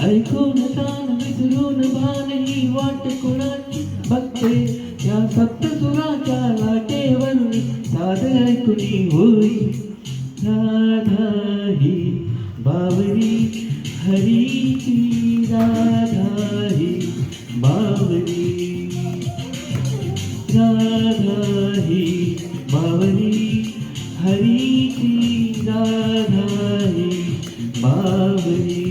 ऐकून तान विसरून भान ही वाट कोणाची बघते या सप्तसुराच्या लाटेवरून साद ऐकुनी होई राधा ही बावरी हरीची राधा ही बावरी राधा ही बावरी हरीची राधा ही बावरी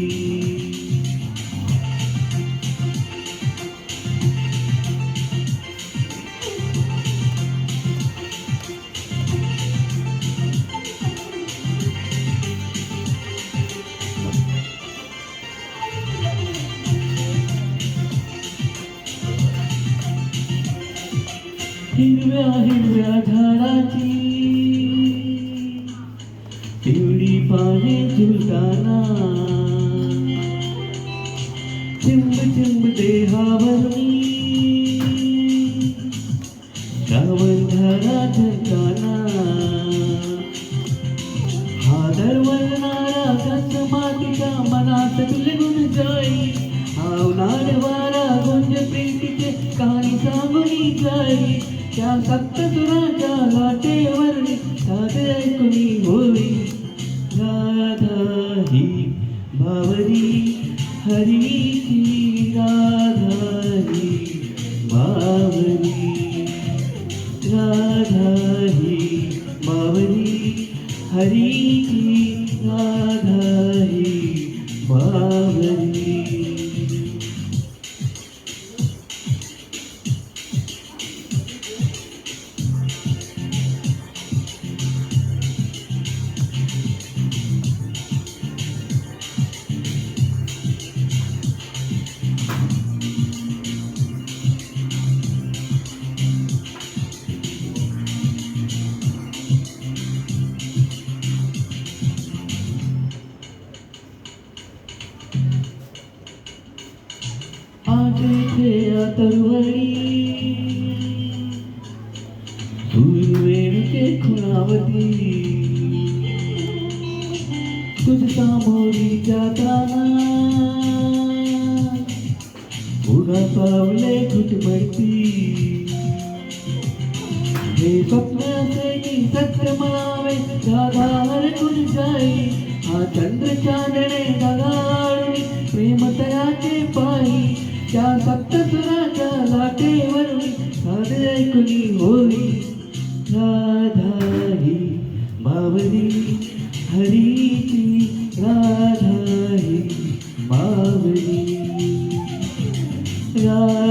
हिरव्या हिरव्या झाडाची पिवळी पाने झुलताना चिंब चिंब देहावरणी श्रावण धारा झरताना हा दरवळणारा कस मातीच्या मनात तुलगून जाई आवणार वारा गुंज प्रीतीचे कहाणी सांगुनी जाई त्या सप्तसुराच्या लाटेवरणी साद ऐकुनी होई राधा ही बावरी हरीची राधा ही बावरी राधा ही बावरी हरीची राधा ही बावरी आजचे तरुवळी सूर्यवेणुके खुणावती तुझ सामोरी जाताना उगा पावले घुटमळती हे स्वप्न असे की सत्य म्हणावे राधा हरकून जाई हा चंद्र चांदणे दगाळून प्रेम तयाचे पायी त्या सप्तसुराच्या लाटेवरून साद ऐकुनी होई राधा ही बावरी हरीची राधा ही बावरी राधा